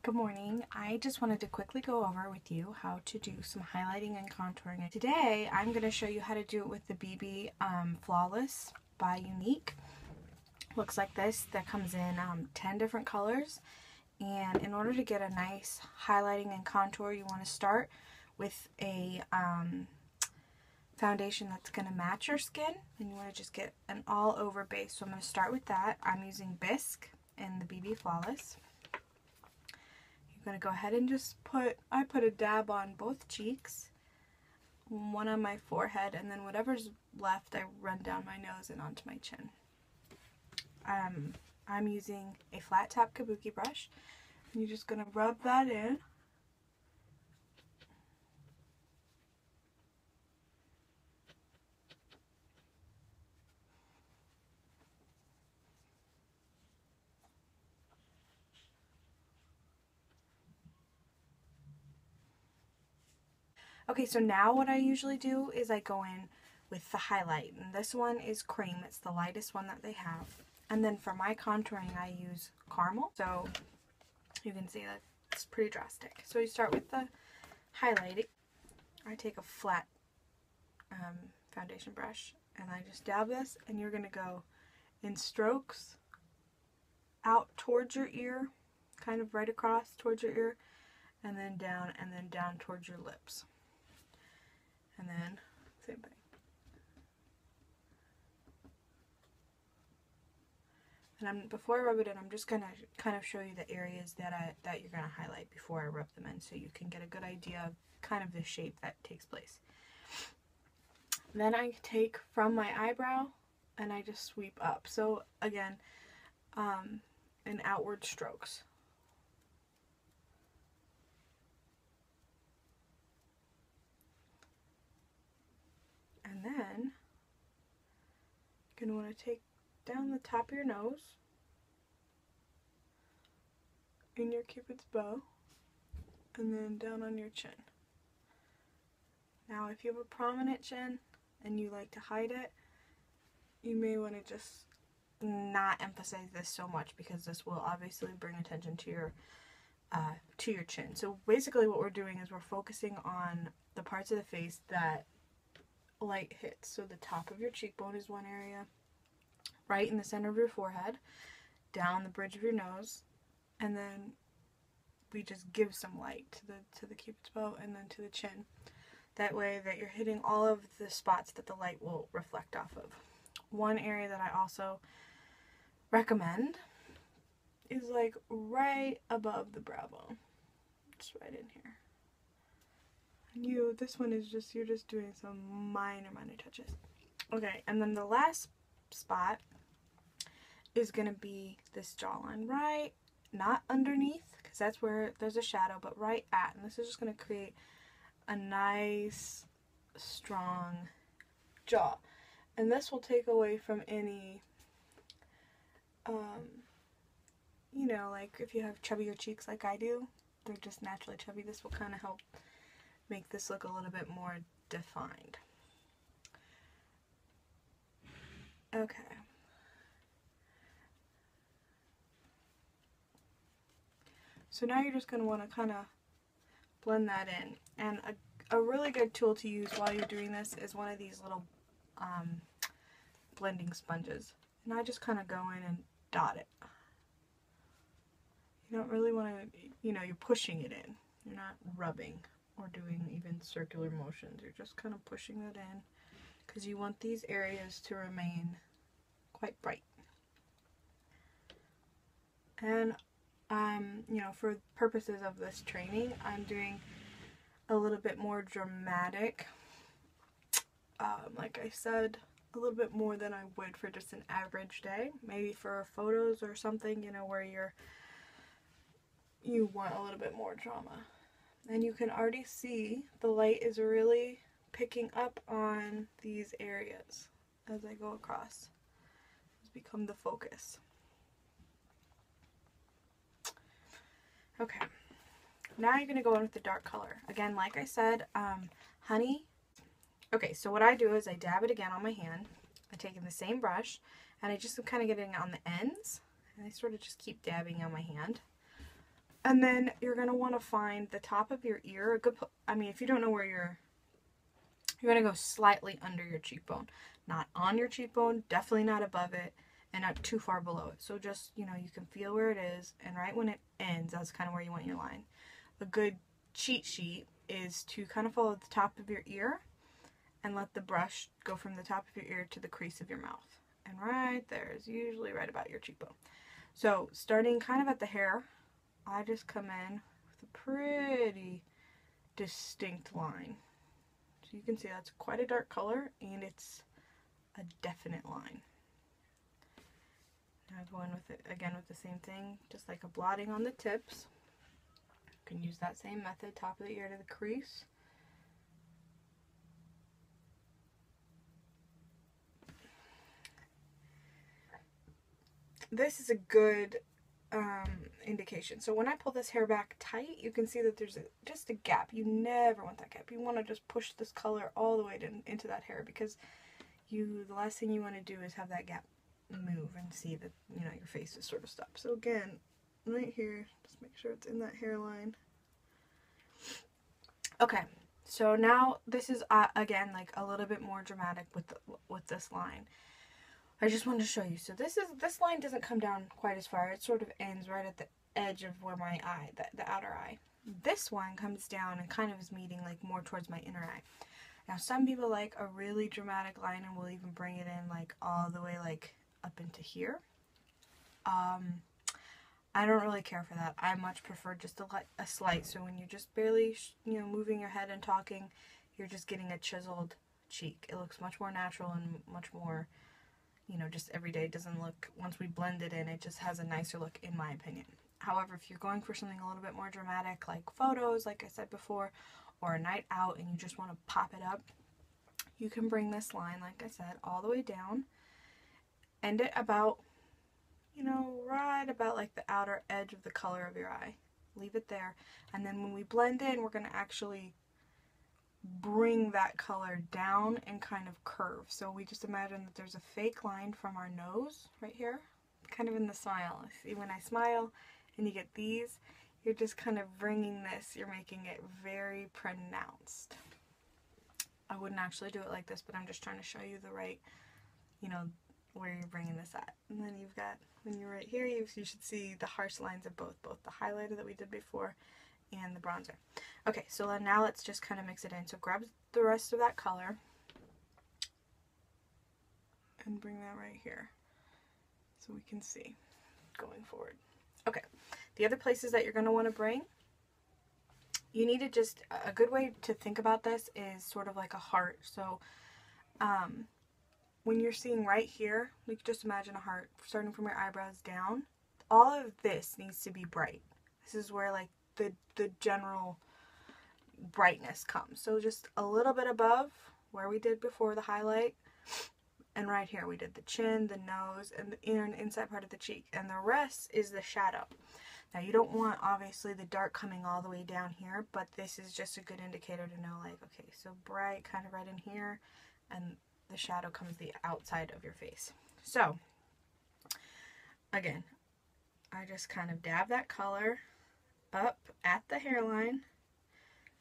Good morning. I just wanted to quickly go over with you how to do some highlighting and contouring. Today I'm going to show you how to do it with the BB Flawless by Younique. Looks like this. That comes in 10 different colors, and in order to get a nice highlighting and contour, you want to start with a foundation that's going to match your skin, and you want to just get an all over base. So I'm going to start with that. I'm using Bisque in the BB Flawless. I'm going to go ahead and just I put a dab on both cheeks, one on my forehead, and then whatever's left I run down my nose and onto my chin. I'm using a flat top kabuki brush, and you're just going to rub that in. Okay, so now what I usually do is I go in with the highlight, and this one is cream. It's the lightest one that they have. And then for my contouring, I use caramel. So you can see that it's pretty drastic. So you start with the highlighting. I take a flat foundation brush, and I just dab this, and you're going to go in strokes out towards your ear, kind of right across towards your ear, and then down towards your lips. And then, same thing. And before I rub it in, I'm just going to kind of show you the areas that you're going to highlight before I rub them in, so you can get a good idea of kind of the shape that takes place. Then I take from my eyebrow and I just sweep up. So again, in outward strokes. And then you're going to want to take down the top of your nose in your cupid's bow, and then down on your chin. Now if you have a prominent chin and you like to hide it, you may want to just not emphasize this so much, because this will obviously bring attention to your chin. So basically what we're doing is we're focusing on the parts of the face that light hits. So the top of your cheekbone is one area, right in the center of your forehead, down the bridge of your nose, and then we just give some light to the cupid's bow and then to the chin. That way that you're hitting all of the spots that the light will reflect off of. One area that I also recommend is like right above the brow bone. Just right in here. And this one is just, you're just doing some minor touches. Okay, and then the last spot is going to be this jawline, right, not underneath, because that's where there's a shadow, but right at, and this is just going to create a nice, strong jaw. And this will take away from any, you know, like if you have chubbier cheeks like I do, they're just naturally chubby, this will kind of help make this look a little bit more defined. Okay. So now you're just going to want to kind of blend that in. And a really good tool to use while you're doing this is one of these little blending sponges. And I just kind of go in and dot it. You don't really want to, you know, you're pushing it in. You're not rubbing or doing even circular motions. You're just kind of pushing it in, because you want these areas to remain quite bright. And you know, for purposes of this training, I'm doing a little bit more dramatic, like I said, a little bit more than I would for just an average day. Maybe for photos or something, you know, where you want a little bit more drama. And you can already see the light is really picking up on these areas as I go across. It's become the focus. Okay, now you're going to go in with the dark color. Again, like I said, honey. Okay, so what I do is I dab it again on my hand. I take in the same brush, and I just am kind of getting on the ends, and I sort of just keep dabbing on my hand. And then you're going to want to find the top of your ear. I mean, if you don't know where you're going to go slightly under your cheekbone. Not on your cheekbone, definitely not above it, and not too far below it. So just, you know, you can feel where it is, and right when it ends, that's kind of where you want your line. A good cheat sheet is to kind of follow the top of your ear and let the brush go from the top of your ear to the crease of your mouth. And right there is usually right about your cheekbone. So starting kind of at the hair, I just come in with a pretty distinct line. So you can see that's quite a dark color, and it's a definite line. Now go in with it again with the same thing, just like a blotting on the tips. You can use that same method, top of the ear to the crease. This is a good indication. So when I pull this hair back tight, you can see that there's just a gap. You never want that gap. You want to just push this color all the way into that hair, because the last thing you want to do is have that gap move and see that, you know, your face is sort of stopped. So again, right here, just make sure it's in that hairline. Okay, so now this is again like a little bit more dramatic with this line. I just wanted to show you. So this line doesn't come down quite as far. It sort of ends right at the edge of where my eye, the outer eye. This one comes down and kind of is meeting like more towards my inner eye. Now some people like a really dramatic line and will even bring it in like all the way like up into here. I don't really care for that. I much prefer just a slight. So when you're just barely, you know, moving your head and talking, you're just getting a chiseled cheek. It looks much more natural and much more, you know, just everyday. It doesn't look, once we blend it in, it just has a nicer look in my opinion. However, if you're going for something a little bit more dramatic, like photos, like I said before, or a night out and you just want to pop it up, you can bring this line, like I said, all the way down, end it about, you know, right about like the outer edge of the color of your eye. Leave it there. And then when we blend in, we're going to actually bring that color down and kind of curve. So we just imagine that there's a fake line from our nose right here, kind of in the smile. See, when I smile and you get these, you're just kind of bringing this, you're making it very pronounced. I wouldn't actually do it like this, but I'm just trying to show you the right, you know, where you're bringing this at. And then you've got, when you're right here, you should see the harsh lines of both the highlighter that we did before and the bronzer. Okay, so now let's just kind of mix it in. So grab the rest of that color and bring that right here so we can see going forward. Okay, the other places that you're going to want to bring, you need to just, a good way to think about this is sort of like a heart. So when you're seeing right here, you can just imagine a heart starting from your eyebrows down. All of this needs to be bright. This is where like the general brightness comes. So just a little bit above where we did before the highlight, and right here we did the chin, the nose, and the inner and inside part of the cheek, and the rest is the shadow. Now you don't want obviously the dark coming all the way down here, but this is just a good indicator to know like, okay, so bright kind of right in here, and the shadow comes the outside of your face. So again, I just kind of dab that color up at the hairline,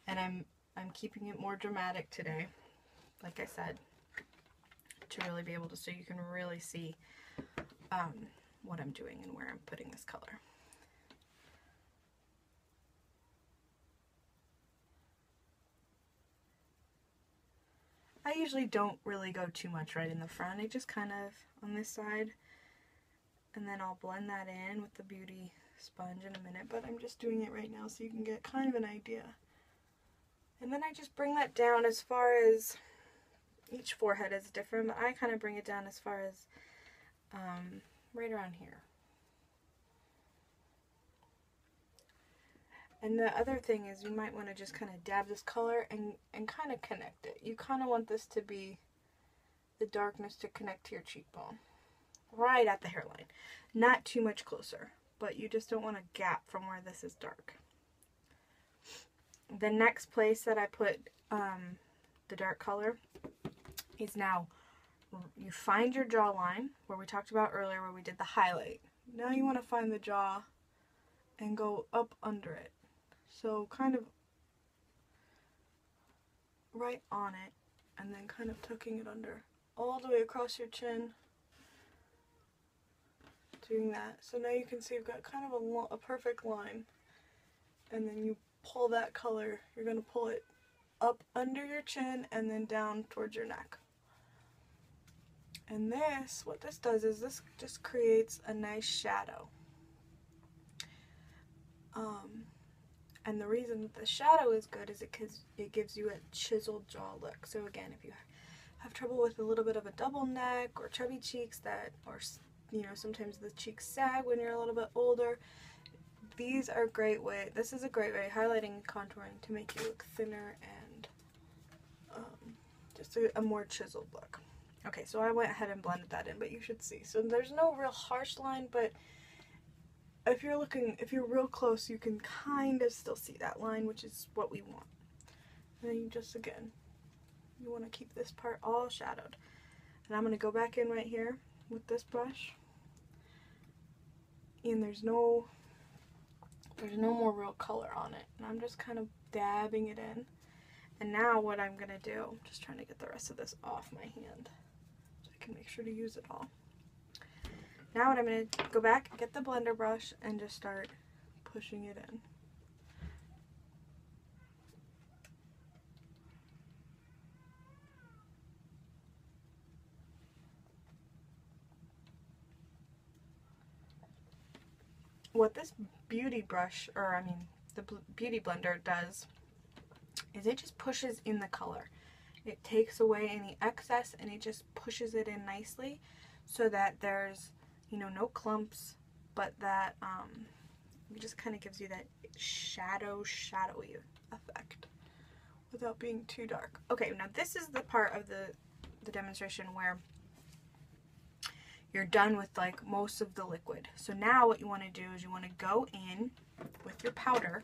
and I'm keeping it more dramatic today, like I said, to really be able to, so you can really see what I'm doing and where I'm putting this color. I usually don't really go too much right in the front. I just kind of on this side, and then I'll blend that in with the beauty sponge in a minute, but I'm just doing it right now so you can get kind of an idea. And then I just bring that down as far as, each forehead is different, but I kind of bring it down as far as right around here. And the other thing is you might want to just kind of dab this color and kind of connect it. You kind of want this to be, the darkness to connect to your cheekbone. Right at the hairline. Not too much closer, but you just don't want a gap from where this is dark. The next place that I put the dark color is now, you find your jawline, where we talked about earlier where we did the highlight. Now you want to find the jaw and go up under it. So kind of right on it, and then kind of tucking it under all the way across your chin. Doing that. So now you can see you've got kind of a perfect line. And then you pull that color, you're going to pull it up under your chin and then down towards your neck. And this, what this does is this just creates a nice shadow. And the reason that the shadow is good is it gives you a chiseled jaw look. So again, if you have trouble with a little bit of a double neck or chubby cheeks or you know, sometimes the cheeks sag when you're a little bit older, this is a great way, highlighting and contouring, to make you look thinner and just a more chiseled look. Okay, so I went ahead and blended that in, but you should see. So there's no real harsh line, but if you're real close, you can kind of still see that line, which is what we want. And then you just, again, you want to keep this part all shadowed. And I'm going to go back in right here with this brush. And there's no more real color on it. And I'm just kind of dabbing it in. And now what I'm going to do, I'm just trying to get the rest of this off my hand so I can make sure to use it all. Now what I'm going to go back, get the blender brush, and just start pushing it in. What this beauty brush, the beauty blender does, is it just pushes in the color. It takes away any excess and it just pushes it in nicely so that there's, you know, no clumps, but that it just kind of gives you that shadowy effect without being too dark. Okay, now this is the part of the demonstration where you're done with like most of the liquid. So now what you want to do is you want to go in with your powder.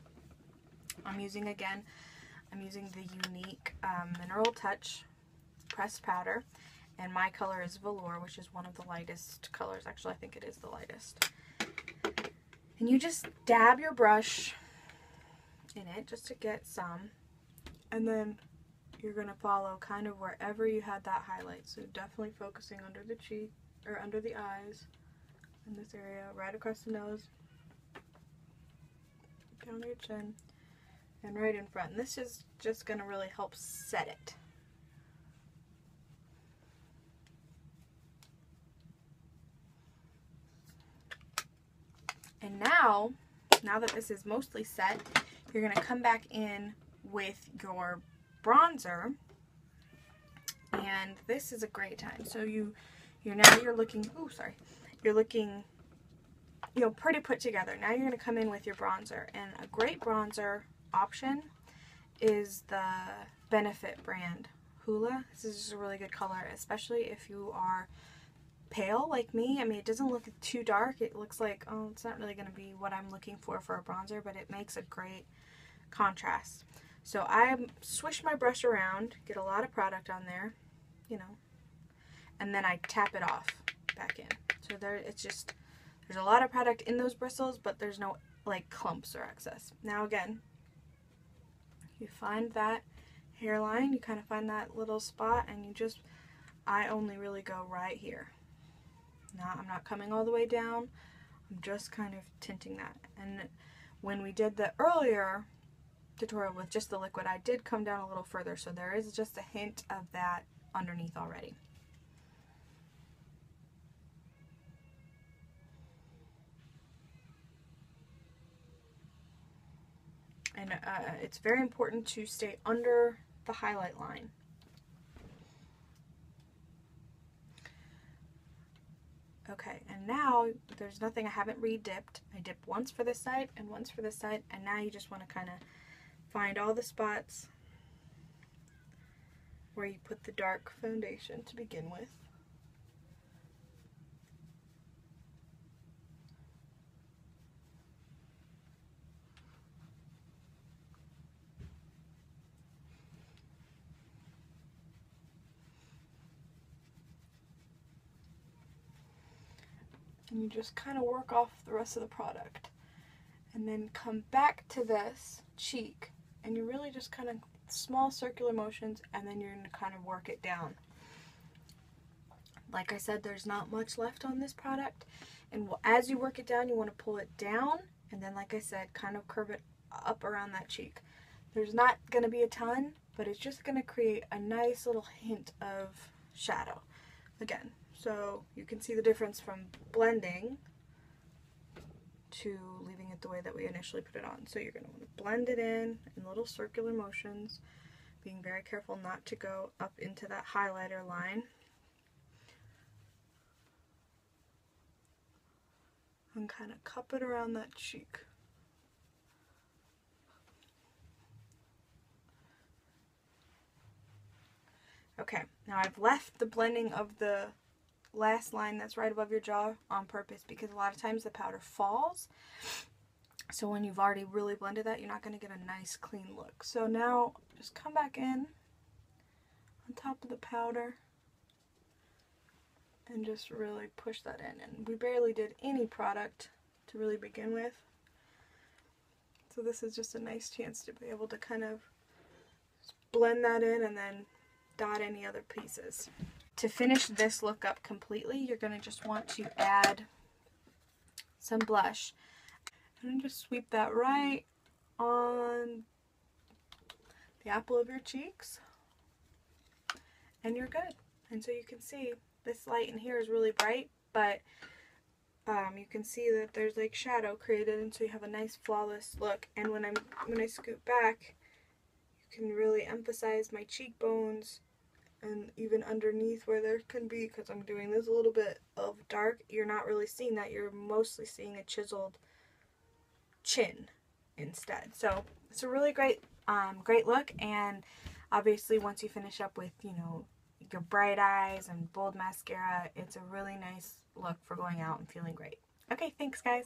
I'm using the Younique Mineral Touch pressed powder, and my color is Velour, which is one of the lightest colors. Actually, I think it is the lightest. And you just dab your brush in it just to get some, and then you're going to follow kind of wherever you had that highlight. So definitely focusing under the cheek, or under the eyes, in this area, right across the nose, down your chin, and right in front. And this is just going to really help set it. And now that this is mostly set, you're going to come back in with your bronzer, and this is a great time. So you're looking, you know, pretty put together. Now you're going to come in with your bronzer, and a great bronzer option is the Benefit brand Hoola. This is just a really good color, especially if you are pale like me. I mean, it doesn't look too dark. It looks like, oh, it's not really going to be what I'm looking for a bronzer, but it makes a great contrast. So I swish my brush around, get a lot of product on there, you know, and then I tap it off back in. So there's a lot of product in those bristles, but there's no like clumps or excess. Now again, you find that hairline, you kind of find that little spot, and I only really go right here. Now I'm not coming all the way down, I'm just kind of tinting that. And when we did the earlier tutorial with just the liquid, I did come down a little further, so there is just a hint of that underneath already. And it's very important to stay under the highlight line. Okay, and now there's nothing, I haven't re-dipped. I dipped once for this side and once for this side, and now you just want to kind of find all the spots where you put the dark foundation to begin with. And you just kind of work off the rest of the product. and then come back to this cheek, and you're really just kind of small circular motions, and then you're going to kind of work it down. Like I said, there's not much left on this product, and as you work it down, you want to pull it down, and then like I said, kind of curve it up around that cheek. There's not going to be a ton, but it's just going to create a nice little hint of shadow again. So you can see the difference from blending to leaving it the way that we initially put it on. So you're going to want to blend it in little circular motions, being very careful not to go up into that highlighter line. And kind of cup it around that cheek. Okay, now I've left the blending of the last line that's right above your jaw on purpose because a lot of times the powder falls. So when you've already really blended that, you're not going to get a nice clean look. So now just come back in on top of the powder and just really push that in. And we barely did any product to really begin with. So this is just a nice chance to be able to kind of blend that in and then dot any other pieces. To finish this look up completely, you're going to just want to add some blush. And just sweep that right on the apple of your cheeks. And you're good. And so you can see this light in here is really bright, but you can see that there's like shadow created, and so you have a nice flawless look. And when I scoot back, you can really emphasize my cheekbones and even underneath where there can be, because I'm doing this a little bit of dark, you're not really seeing that. You're mostly seeing a chiseled chin instead. So it's a really great look. And obviously once you finish up with, you know, your bright eyes and bold mascara, it's a really nice look for going out and feeling great. Okay, thanks guys.